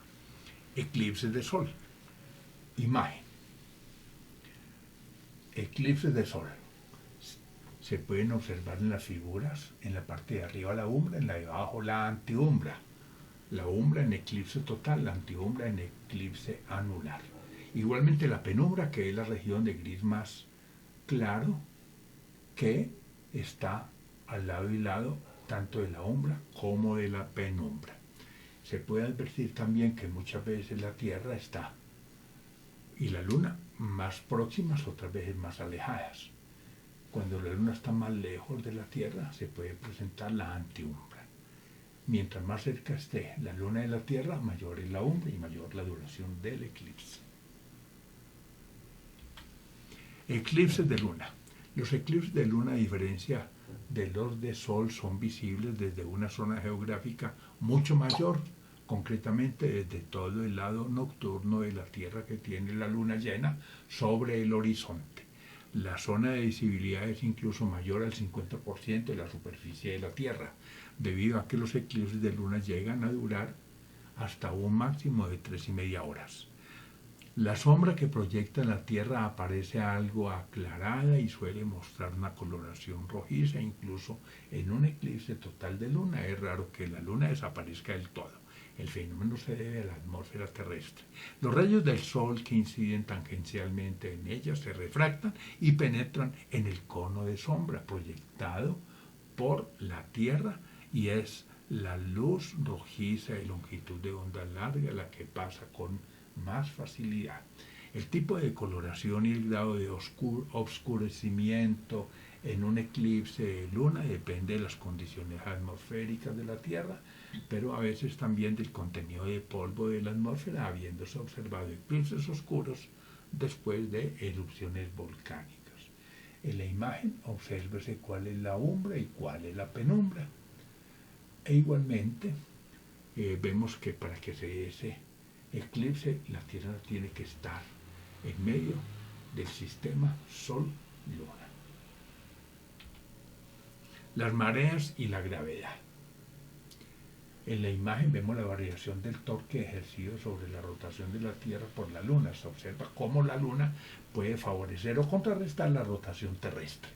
Eclipses de sol. Imagen. Eclipses de sol. Se pueden observar en las figuras, en la parte de arriba la umbra, en la de abajo la antiumbra. La umbra en eclipse total, la antiumbra en eclipse anular. Igualmente la penumbra, que es la región de gris más claro, que está al lado y lado tanto de la umbra como de la penumbra. Se puede advertir también que muchas veces la Tierra está y la Luna más próximas, otras veces más alejadas. Cuando la Luna está más lejos de la Tierra, se puede presentar la antiumbra. Mientras más cerca esté la Luna de la Tierra, mayor es la umbra y mayor la duración del eclipse. Eclipses de Luna. Los eclipses de Luna, a diferencia de los de Sol, son visibles desde una zona geográfica mucho mayor, concretamente desde todo el lado nocturno de la Tierra que tiene la Luna llena sobre el horizonte. La zona de visibilidad es incluso mayor al 50% de la superficie de la Tierra, debido a que los eclipses de Luna llegan a durar hasta un máximo de 3,5 horas. La sombra que proyecta en la Tierra aparece algo aclarada y suele mostrar una coloración rojiza, incluso en un eclipse total de Luna. Es raro que la Luna desaparezca del todo. El fenómeno se debe a la atmósfera terrestre. Los rayos del Sol que inciden tangencialmente en ella se refractan y penetran en el cono de sombra proyectado por la Tierra, y es la luz rojiza de longitud de onda larga la que pasa con más facilidad. El tipo de coloración y el grado de oscurecimiento en un eclipse de luna depende de las condiciones atmosféricas de la Tierra, pero a veces también del contenido de polvo de la atmósfera, habiéndose observado eclipses oscuros después de erupciones volcánicas. En la imagen obsérvese cuál es la umbra y cuál es la penumbra. E igualmente vemos que para que se dé ese eclipse la Tierra tiene que estar en medio del sistema Sol-Luna. Las mareas y la gravedad. En la imagen vemos la variación del torque ejercido sobre la rotación de la Tierra por la Luna. Se observa cómo la Luna puede favorecer o contrarrestar la rotación terrestre.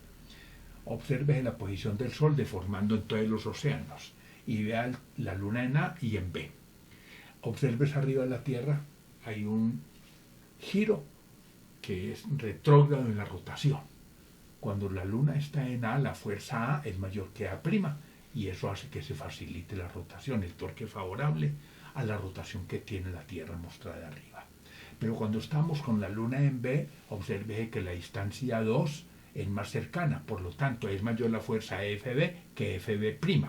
Observe la posición del Sol deformando en todos los océanos y vea la Luna en A y en B. Observes arriba de la Tierra, hay un giro que es retrógrado en la rotación. Cuando la Luna está en A, la fuerza A es mayor que A', y eso hace que se facilite la rotación, el torque favorable a la rotación que tiene la Tierra mostrada arriba. Pero cuando estamos con la Luna en B, observe que la distancia 2 es más cercana, por lo tanto es mayor la fuerza FB que FB'.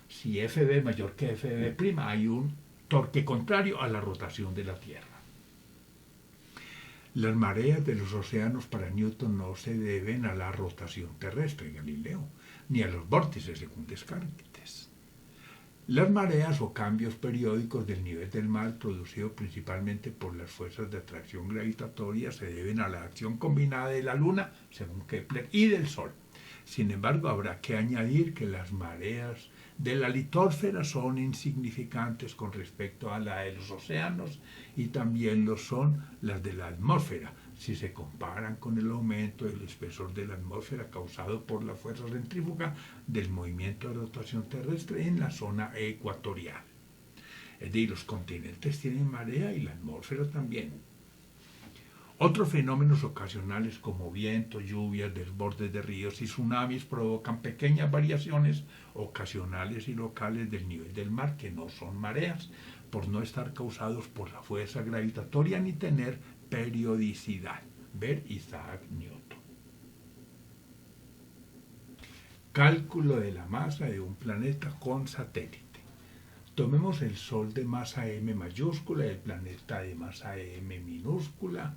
Si FB es mayor que FB', hay un torque contrario a la rotación de la Tierra. Las mareas de los océanos para Newton no se deben a la rotación terrestre, Galileo, ni a los vórtices según Descartes. Las mareas o cambios periódicos del nivel del mar producidos principalmente por las fuerzas de atracción gravitatoria se deben a la acción combinada de la Luna, según Kepler, y del Sol. Sin embargo, habrá que añadir que las mareas de la litosfera son insignificantes con respecto a la de los océanos y también lo son las de la atmósfera, si se comparan con el aumento del espesor de la atmósfera causado por la fuerza centrífuga del movimiento de rotación terrestre en la zona ecuatorial. Es decir, los continentes tienen marea y la atmósfera también. Otros fenómenos ocasionales como vientos, lluvias, desbordes de ríos y tsunamis provocan pequeñas variaciones ocasionales y locales del nivel del mar que no son mareas, por no estar causados por la fuerza gravitatoria ni tener periodicidad. Ver Isaac Newton. Cálculo de la masa de un planeta con satélite. Tomemos el Sol de masa m mayúscula y el planeta de masa m minúscula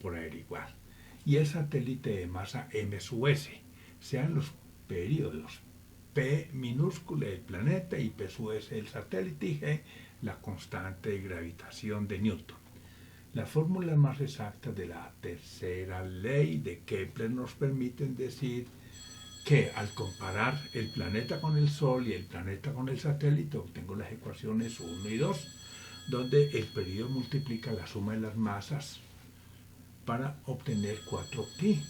por averiguar, y el satélite de masa m sub s, sean los periodos P minúscula del planeta y P sub s del satélite y G la constante de gravitación de Newton. Las fórmulas más exactas de la tercera ley de Kepler nos permiten decir que al comparar el planeta con el Sol y el planeta con el satélite obtengo las ecuaciones 1 y 2, donde el periodo multiplica la suma de las masas para obtener 4pi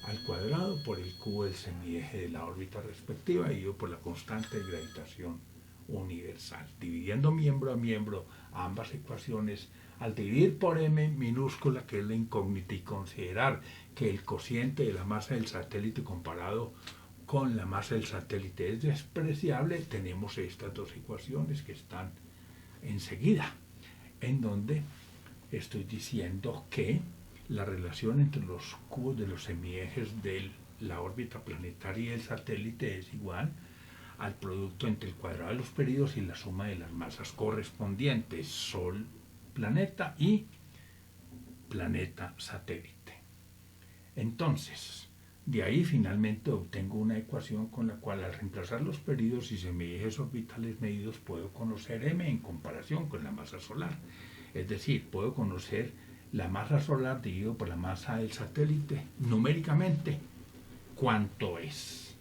al cuadrado por el cubo del semieje de la órbita respectiva y por la constante de gravitación universal. Dividiendo miembro a miembro ambas ecuaciones, al dividir por m minúscula, que es la incógnita, y considerar que el cociente de la masa del satélite comparado con la masa del satélite es despreciable, tenemos estas dos ecuaciones que están enseguida, en donde estoy diciendo que la relación entre los cubos de los semiejes de la órbita planetaria y el satélite es igual al producto entre el cuadrado de los periodos y la suma de las masas correspondientes, Sol, planeta y planeta satélite. Entonces, de ahí finalmente obtengo una ecuación con la cual al reemplazar los periodos y semiejes orbitales medidos puedo conocer m en comparación con la masa solar. Es decir, puedo conocer la masa solar dividido por la masa del satélite numéricamente, ¿cuánto es?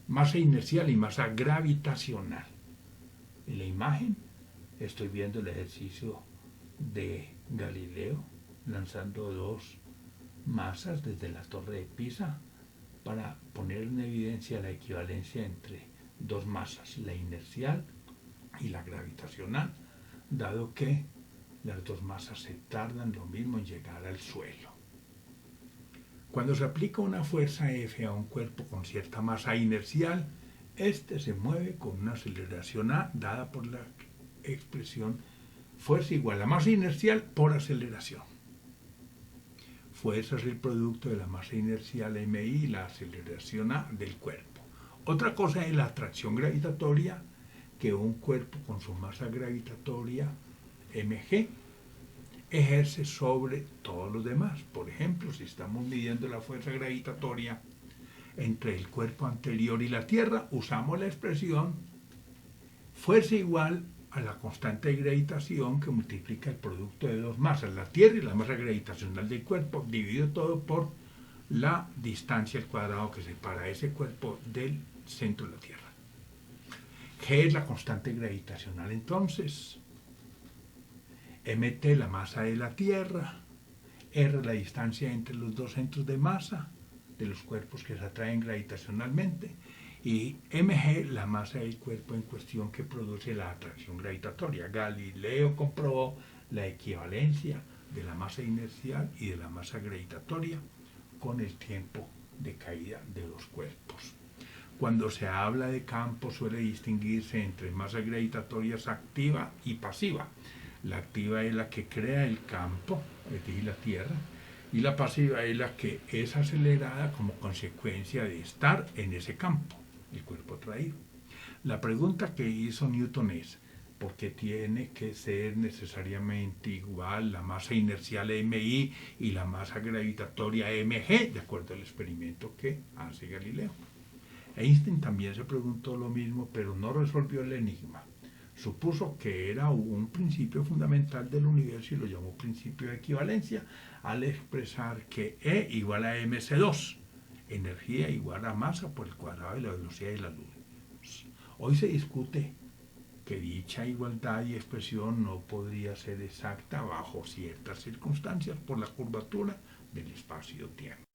Masa inercial y masa gravitacional. En la imagen estoy viendo el ejercicio de Galileo lanzando dos masas desde la torre de Pisa para poner en evidencia la equivalencia entre dos masas, la inercial y la gravitacional, dado que las dos masas se tardan lo mismo en llegar al suelo. Cuando se aplica una fuerza F a un cuerpo con cierta masa inercial, este se mueve con una aceleración A dada por la expresión fuerza igual a masa inercial por aceleración. Fuerza es el producto de la masa inercial mI y la aceleración A del cuerpo. Otra cosa es la atracción gravitatoria, que un cuerpo con su masa gravitatoria mg ejerce sobre todos los demás. Por ejemplo, si estamos midiendo la fuerza gravitatoria entre el cuerpo anterior y la Tierra, usamos la expresión fuerza igual a la constante de gravitación que multiplica el producto de dos masas, la Tierra y la masa gravitacional del cuerpo, dividido todo por la distancia al cuadrado que separa ese cuerpo del centro de la Tierra. G es la constante gravitacional entonces, mt la masa de la Tierra, r la distancia entre los dos centros de masa de los cuerpos que se atraen gravitacionalmente, y mg la masa del cuerpo en cuestión que produce la atracción gravitatoria. Galileo comprobó la equivalencia de la masa inercial y de la masa gravitatoria con el tiempo de caída de los cuerpos. Cuando se habla de campo suele distinguirse entre masa gravitatoria activa y pasiva. La activa es la que crea el campo, es decir, la Tierra, y la pasiva es la que es acelerada como consecuencia de estar en ese campo, el cuerpo atraído. La pregunta que hizo Newton es, ¿por qué tiene que ser necesariamente igual la masa inercial MI y la masa gravitatoria MG, de acuerdo al experimento que hace Galileo? Einstein también se preguntó lo mismo, pero no resolvió el enigma. Supuso que era un principio fundamental del universo y lo llamó principio de equivalencia al expresar que E igual a mc2, energía igual a masa por el cuadrado de la velocidad de la luz. Hoy se discute que dicha igualdad y expresión no podría ser exacta bajo ciertas circunstancias por la curvatura del espacio-tiempo.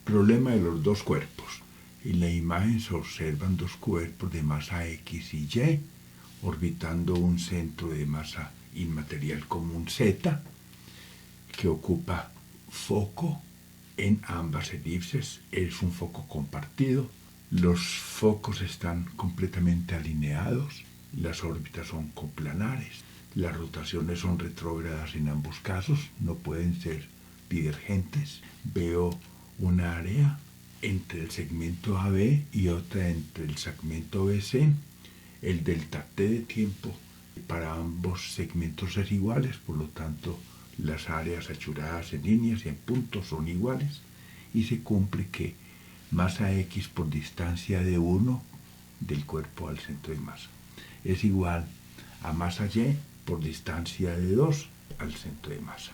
Problema de los dos cuerpos. En la imagen se observan dos cuerpos de masa X y Y orbitando un centro de masa inmaterial común Z que ocupa foco en ambas elipses. Es un foco compartido. Los focos están completamente alineados. Las órbitas son coplanares. Las rotaciones son retrógradas en ambos casos. No pueden ser divergentes. Veo una área entre el segmento AB y otra entre el segmento BC. El delta t de tiempo para ambos segmentos es iguales, por lo tanto las áreas achuradas en líneas y en puntos son iguales, y se cumple que masa X por distancia de 1 del cuerpo al centro de masa es igual a masa Y por distancia de 2 al centro de masa.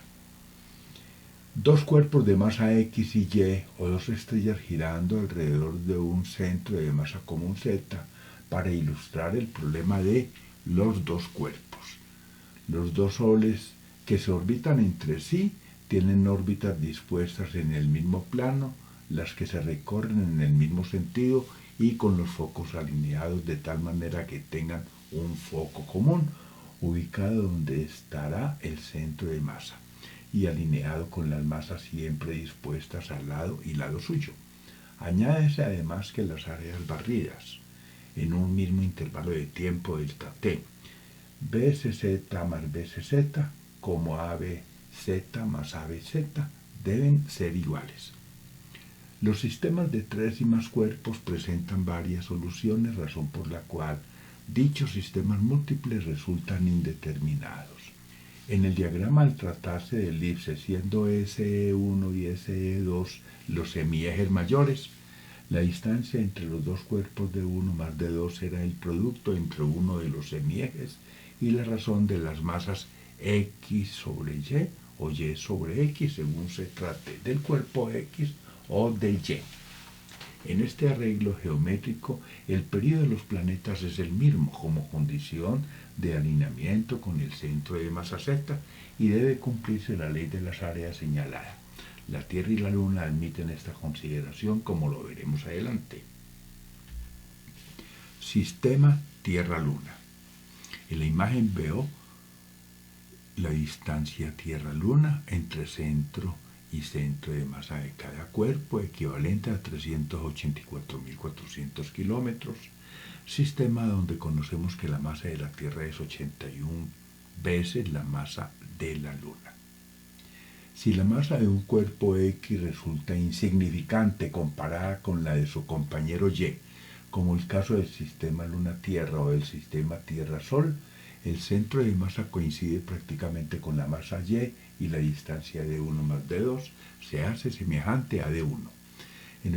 Dos cuerpos de masa X y Y o dos estrellas girando alrededor de un centro de masa común Z para ilustrar el problema de los dos cuerpos. Los dos soles que se orbitan entre sí tienen órbitas dispuestas en el mismo plano, las que se recorren en el mismo sentido y con los focos alineados de tal manera que tengan un foco común, ubicado donde estará el centro de masa y alineado con las masas siempre dispuestas al lado y lado suyo. Añádese además que las áreas barridas en un mismo intervalo de tiempo delta t, BSZ más BSZ como ABZ más ABZ deben ser iguales. Los sistemas de tres y más cuerpos presentan varias soluciones, razón por la cual dichos sistemas múltiples resultan indeterminados. En el diagrama, al tratarse de elipses, siendo SE1 y SE2 los semiejes mayores, la distancia entre los dos cuerpos de 1 más de 2 será el producto entre uno de los semiejes y la razón de las masas X sobre Y o Y sobre X, según se trate del cuerpo X o del Y. En este arreglo geométrico, el período de los planetas es el mismo como condición de alineamiento con el centro de masa Z y debe cumplirse la ley de las áreas señalada. La Tierra y la Luna admiten esta consideración, como lo veremos adelante. Sistema Tierra-Luna. En la imagen veo la distancia Tierra-Luna entre centro y centro de masa de cada cuerpo, equivalente a 384.400 kilómetros, sistema donde conocemos que la masa de la Tierra es 81 veces la masa de la Luna. Si la masa de un cuerpo X resulta insignificante comparada con la de su compañero Y, como el caso del sistema Luna-Tierra o del sistema Tierra-Sol, El centro de masa coincide prácticamente con la masa y la distancia d1 más d2 se hace semejante a d1. En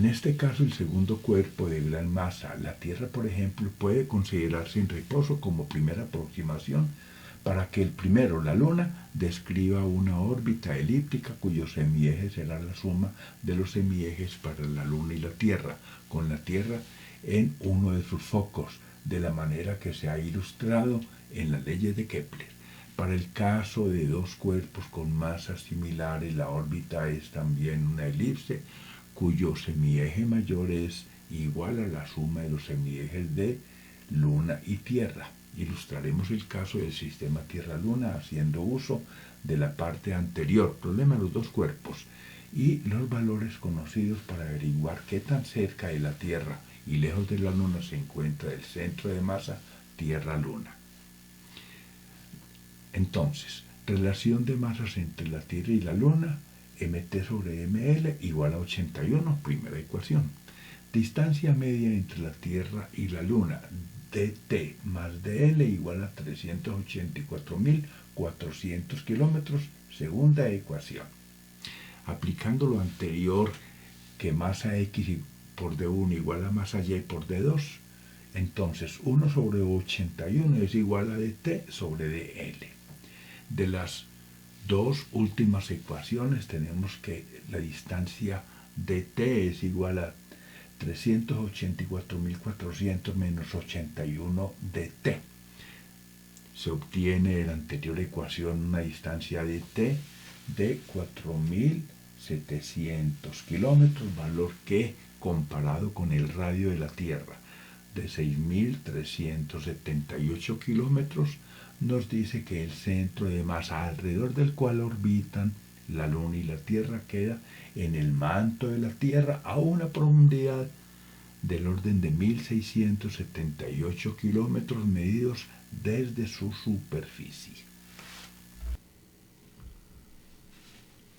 este caso, el segundo cuerpo de gran masa, la Tierra, por ejemplo, puede considerarse en reposo como primera aproximación para que el primero, la Luna, describa una órbita elíptica cuyo semieje será la suma de los semiejes para la Luna y la Tierra, con la Tierra en uno de sus focos, de la manera que se ha ilustrado en las leyes de Kepler. Para el caso de dos cuerpos con masas similares, la órbita es también una elipse, cuyo semieje mayor es igual a la suma de los semiejes de Luna y Tierra. Ilustraremos el caso del sistema Tierra-Luna haciendo uso de la parte anterior, problema de los dos cuerpos, y los valores conocidos para averiguar qué tan cerca de la Tierra y lejos de la Luna se encuentra el centro de masa Tierra-Luna. Entonces, relación de masas entre la Tierra y la Luna, mt sobre ml igual a 81, primera ecuación. Distancia media entre la Tierra y la Luna, dt más dl igual a 384.400 kilómetros, segunda ecuación. Aplicando lo anterior, que masa x por d1 igual a masa y por d2, entonces 1 sobre 81 es igual a dt sobre dl. De las dos últimas ecuaciones tenemos que la distancia dt es igual a 384.400 menos 81 dt. Se obtiene de la anterior ecuación una distancia dt de 4.700 kilómetros, valor que, comparado con el radio de la Tierra de 6.378 kilómetros, nos dice que el centro de masa alrededor del cual orbitan la Luna y la Tierra queda en el manto de la Tierra a una profundidad del orden de 1.678 kilómetros medidos desde su superficie.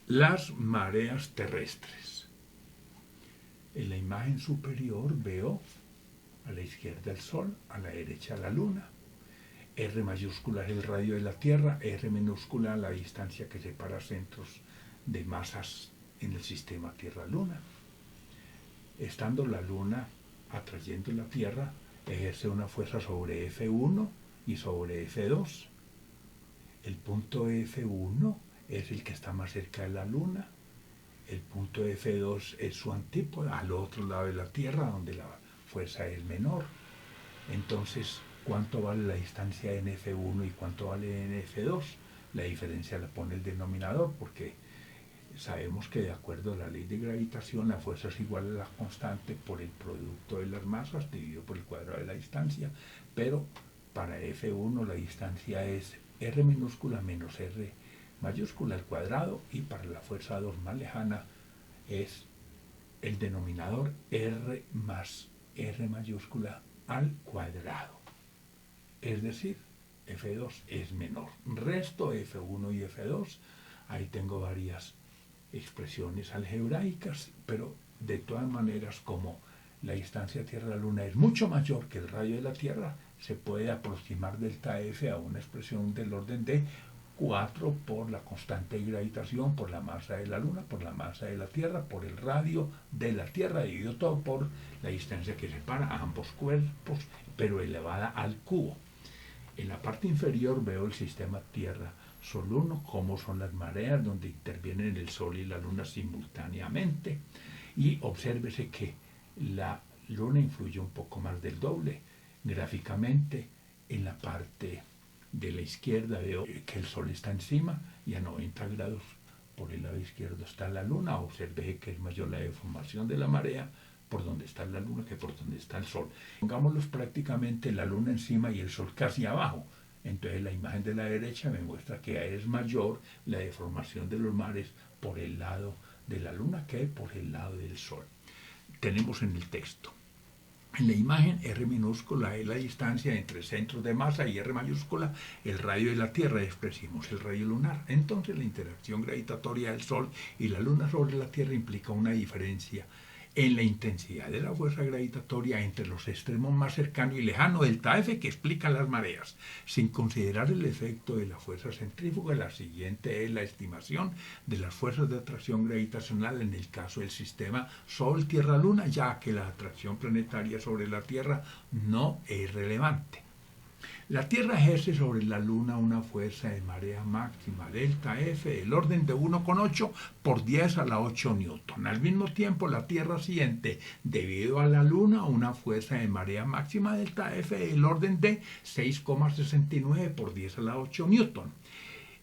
Las mareas terrestres. En la imagen superior veo a la izquierda el Sol, a la derecha la Luna. R mayúscula es el radio de la Tierra, R minúscula la distancia que separa centros de masas en el sistema Tierra-Luna. Estando la Luna atrayendo la Tierra, ejerce una fuerza sobre F1 y sobre F2. El punto F1 es el que está más cerca de la Luna, el punto F2 es su antípoda, al otro lado de la Tierra, donde la fuerza es menor. Entonces, ¿cuánto vale la distancia en F1 y cuánto vale en F2? La diferencia la pone el denominador, porque sabemos que de acuerdo a la ley de gravitación la fuerza es igual a la constante por el producto de las masas dividido por el cuadrado de la distancia, pero para F1 la distancia es R minúscula menos R mayúscula al cuadrado, y para la fuerza 2 más lejana es el denominador R más R mayúscula al cuadrado. Es decir, F2 es menor. Resto F1 y F2, ahí tengo varias expresiones algebraicas, pero de todas maneras, como la distancia Tierra-Luna es mucho mayor que el radio de la Tierra, se puede aproximar delta F a una expresión del orden de 4 por la constante de gravitación, por la masa de la Luna, por la masa de la Tierra, por el radio de la Tierra, dividido todo por la distancia que separa a ambos cuerpos, pero elevada al cubo. En la parte inferior veo el sistema Tierra-Sol 1, cómo son las mareas, donde intervienen el Sol y la Luna simultáneamente, y obsérvese que la Luna influye un poco más del doble. Gráficamente, en la parte de la izquierda veo que el Sol está encima y a 90 grados por el lado izquierdo está la Luna. Observe que es mayor la deformación de la marea por donde está la Luna que por donde está el Sol. Pongámoslos prácticamente la Luna encima y el Sol casi abajo. Entonces la imagen de la derecha me muestra que es mayor la deformación de los mares por el lado de la Luna que por el lado del Sol. Tenemos en el texto. En la imagen, R minúscula es la distancia entre centros de masa y R mayúscula el radio de la Tierra, expresemos el radio lunar. Entonces la interacción gravitatoria del Sol y la Luna sobre la Tierra implica una diferencia en la intensidad de la fuerza gravitatoria entre los extremos más cercano y lejano, delta F, que explica las mareas. Sin considerar el efecto de la fuerza centrífuga, la siguiente es la estimación de las fuerzas de atracción gravitacional en el caso del sistema Sol-Tierra-Luna, ya que la atracción planetaria sobre la Tierra no es relevante. La Tierra ejerce sobre la Luna una fuerza de marea máxima, delta F, del orden de 1,8 por 10 a la 8 newton. Al mismo tiempo, la Tierra siente, debido a la Luna, una fuerza de marea máxima, delta F, del orden de 6,69 por 10 a la 8 newton.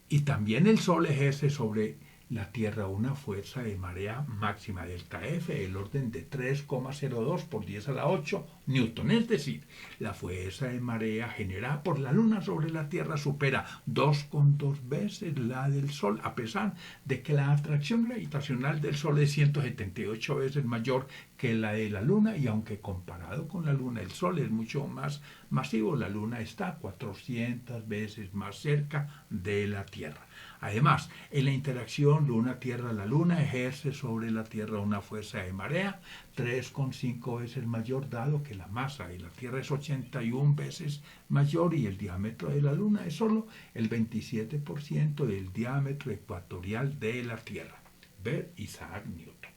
Y también el Sol ejerce sobre la Tierra una fuerza de marea máxima delta F del orden de 3,02 por 10 a la 8 newton. Es decir, la fuerza de marea generada por la Luna sobre la Tierra supera 2,2 veces la del Sol, a pesar de que la atracción gravitacional del Sol es 178 veces mayor que la de la Luna, y aunque comparado con la Luna el Sol es mucho más masivo, la Luna está 400 veces más cerca de la Tierra. Además, en la interacción Luna-Tierra, la Luna ejerce sobre la Tierra una fuerza de marea 3,5 veces mayor, dado que la masa de la Tierra es 81 veces mayor y el diámetro de la Luna es solo el 27% del diámetro ecuatorial de la Tierra. Ver Isaac Newton.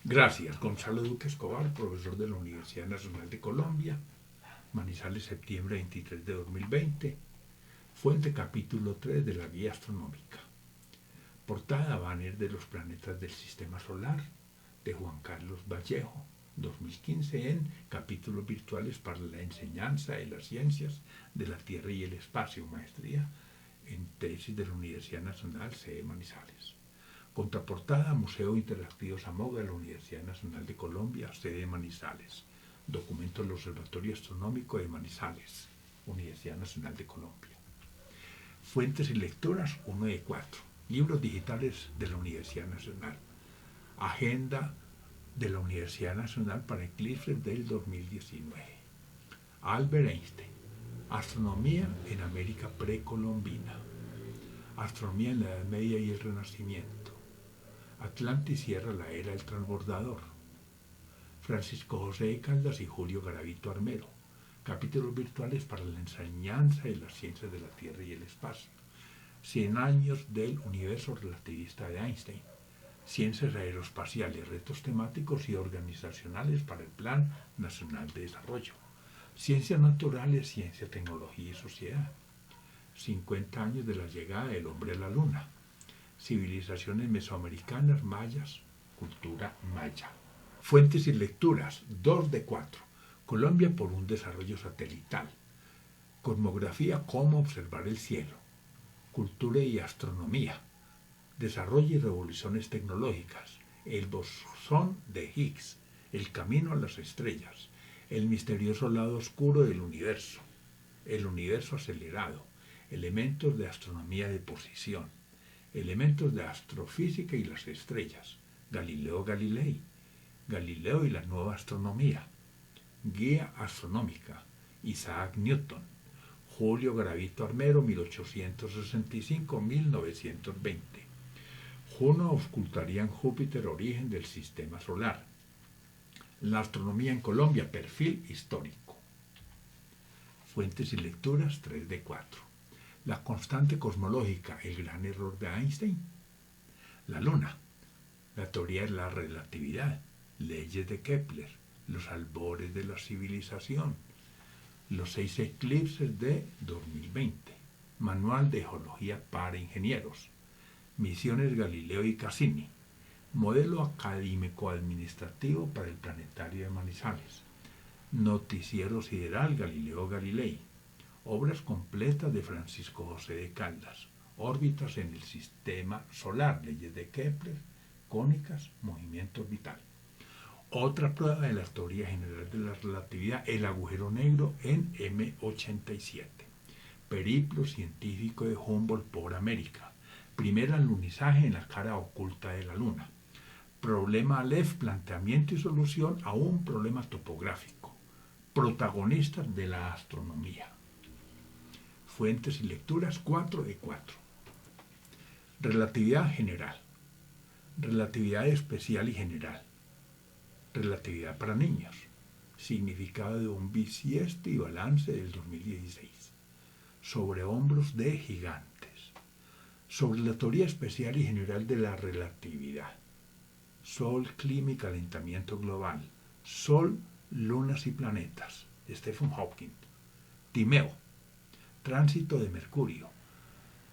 Gracias, Gonzalo Duque Escobar, profesor de la Universidad Nacional de Colombia, Manizales, septiembre 23 de 2020. Fuente capítulo 3 de la Guía Astronómica. Portada banner de los planetas del Sistema Solar, de Juan Carlos Vallejo, 2015, en Capítulos virtuales para la enseñanza de las ciencias de la Tierra y el espacio, maestría en tesis de la Universidad Nacional sede Manizales. Contraportada, Museo Interactivo Samoga de la Universidad Nacional de Colombia, sede Manizales. Documento del Observatorio Astronómico de Manizales, Universidad Nacional de Colombia. Fuentes y lecturas 1 de 4. Libros digitales de la Universidad Nacional. Agenda de la Universidad Nacional para eclipses del 2019. Albert Einstein. Astronomía en América precolombina. Astronomía en la Edad Media y el Renacimiento. Atlantis cierra la era del transbordador. Francisco José de Caldas y Julio Garavito Armero. Capítulos virtuales para la enseñanza de las ciencias de la Tierra y el espacio. 100 años del universo relativista de Einstein. Ciencias aeroespaciales, retos temáticos y organizacionales para el Plan Nacional de Desarrollo. Ciencias naturales, ciencia, tecnología y sociedad. 50 años de la llegada del hombre a la Luna. Civilizaciones mesoamericanas, mayas, cultura maya. Fuentes y lecturas 2 de 4. Colombia por un desarrollo satelital. Cosmografía, cómo observar el cielo. Cultura y astronomía. Desarrollo y revoluciones tecnológicas. El bosón de Higgs. El camino a las estrellas. El misterioso lado oscuro del universo. El universo acelerado. Elementos de astronomía de posición. Elementos de astrofísica y las estrellas. Galileo Galilei. Galileo y la nueva astronomía. Guía astronómica. Isaac Newton. Julio Garavito Armero, 1865-1920. Juno auscultaría en Júpiter, origen del sistema solar. La astronomía en Colombia, perfil histórico. Fuentes y lecturas 3 de 4. La constante cosmológica, el gran error de Einstein. La Luna. La teoría de la relatividad. Leyes de Kepler. Los albores de la civilización. Los 6 eclipses de 2020. Manual de geología para ingenieros. Misiones Galileo y Cassini. Modelo académico administrativo para el planetario de Manizales. Noticiero sideral Galileo Galilei. Obras completas de Francisco José de Caldas. Órbitas en el sistema solar. Leyes de Kepler. Cónicas. Movimiento orbital. Otra prueba de la teoría general de la relatividad, el agujero negro en M87. Periplo científico de Humboldt por América. Primer alunizaje en la cara oculta de la Luna. Problema Aleph, planteamiento y solución a un problema topográfico. Protagonistas de la astronomía. Fuentes y lecturas 4 de 4. Relatividad general. Relatividad especial y general. Relatividad para niños. Significado de un bisiesto y balance del 2016. Sobre hombros de gigantes. Sobre la teoría especial y general de la relatividad. Sol, clima y calentamiento global. Sol, lunas y planetas. Stephen Hawking. Timeo. Tránsito de Mercurio.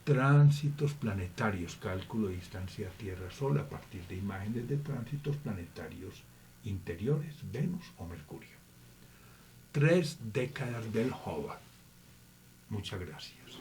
Tránsitos planetarios, cálculo de distancia Tierra-Sol a partir de imágenes de tránsitos planetarios interiores, Venus o Mercurio. 3 décadas del Hubble. Muchas gracias.